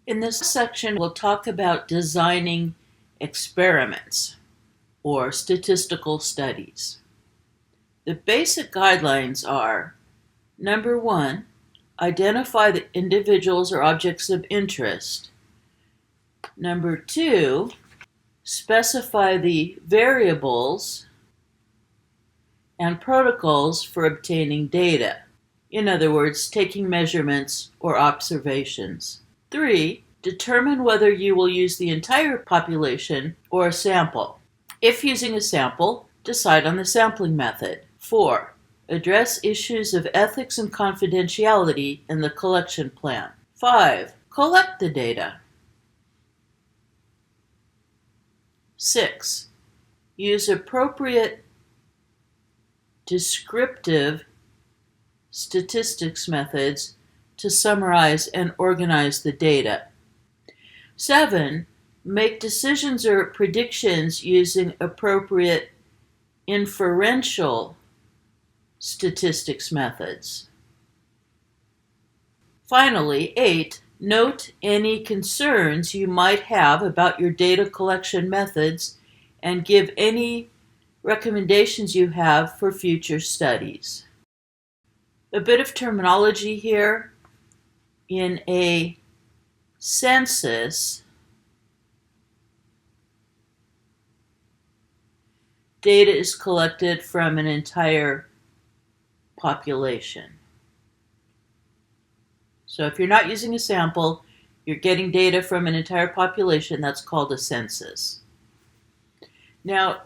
In this section, we'll talk about designing experiments or statistical studies. The basic guidelines are: number one, identify the individuals or objects of interest. Number two, specify the variables and protocols for obtaining data. In other words, taking measurements or observations. 3. Determine whether you will use the entire population or a sample. If using a sample, decide on the sampling method. 4. Address issues of ethics and confidentiality in the collection plan. 5. Collect the data. 6. Use appropriate descriptive statistics methods to summarize and organize the data. 7. Make decisions or predictions using appropriate inferential statistics methods. Finally, 8. Note any concerns you might have about your data collection methods and give any recommendations you have for future studies. A bit of terminology here. In a census, data is collected from an entire population. So if you're not using a sample, you're getting data from an entire population. That's called a census. Now,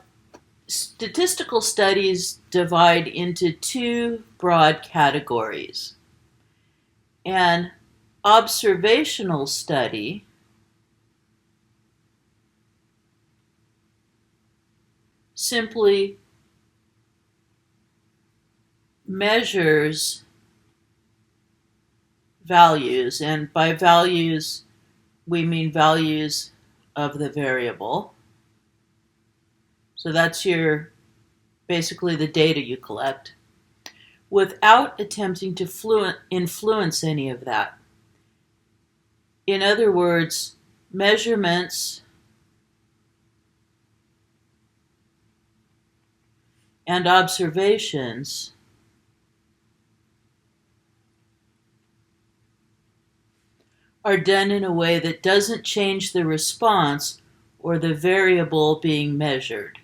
statistical studies divide into two broad categories. An observational study simply measures values, and by values we mean values of the variable. So that's basically the data you collect, without attempting to influence any of that. In other words, measurements and observations are done in a way that doesn't change the response or the variable being measured.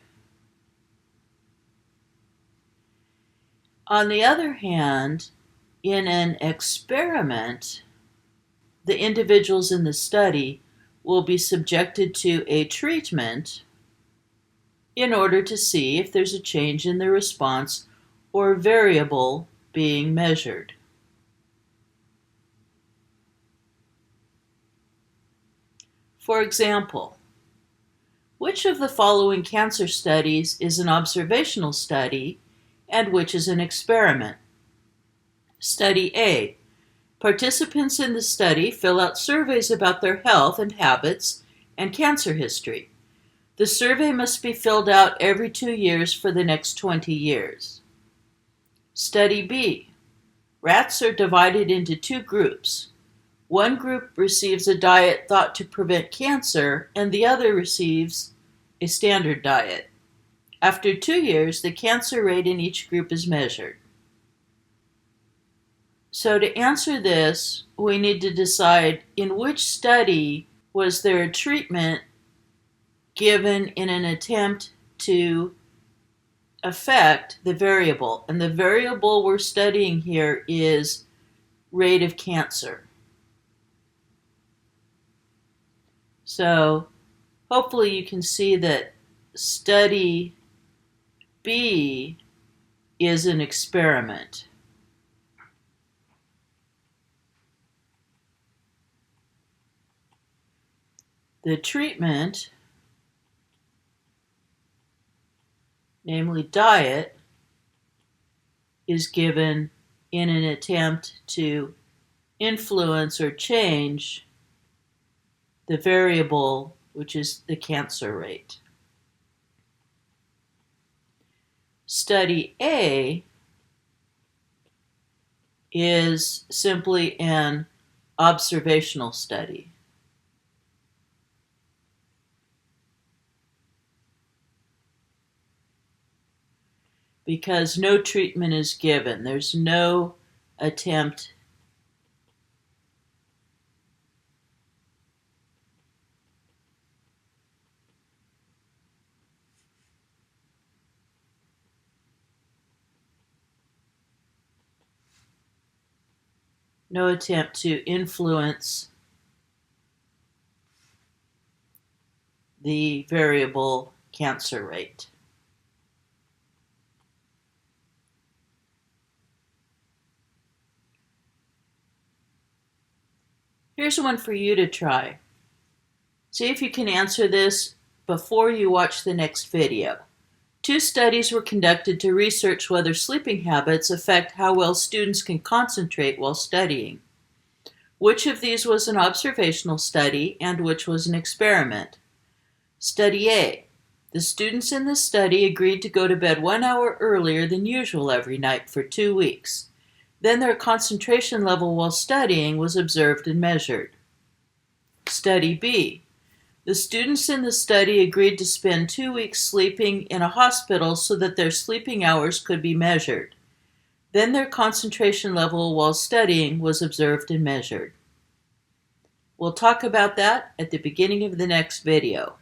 On the other hand, in an experiment, the individuals in the study will be subjected to a treatment in order to see if there's a change in the response or variable being measured. For example, which of the following cancer studies is an observational study and which is an experiment? Study A. Participants in the study fill out surveys about their health and habits and cancer history. The survey must be filled out every 2 years for the next 20 years. Study B. Rats are divided into two groups. One group receives a diet thought to prevent cancer, and the other receives a standard diet. After 2 years, the cancer rate in each group is measured. So to answer this, we need to decide in which study was there a treatment given in an attempt to affect the variable. And the variable we're studying here is rate of cancer. So hopefully you can see that study B is an experiment. The treatment, namely diet, is given in an attempt to influence or change the variable, which is the cancer rate. Study A is simply an observational study. because no treatment is given. There's no attempt to influence the variable cancer rate. Here's one for you to try. See if you can answer this before you watch the next video. 2 studies were conducted to research whether sleeping habits affect how well students can concentrate while studying. Which of these was an observational study and which was an experiment? Study A. The students in the study agreed to go to bed 1 hour earlier than usual every night for 2 weeks. Then their concentration level while studying was observed and measured. Study B. The students in the study agreed to spend 2 weeks sleeping in a hospital so that their sleeping hours could be measured. Then their concentration level while studying was observed and measured. We'll talk about that at the beginning of the next video.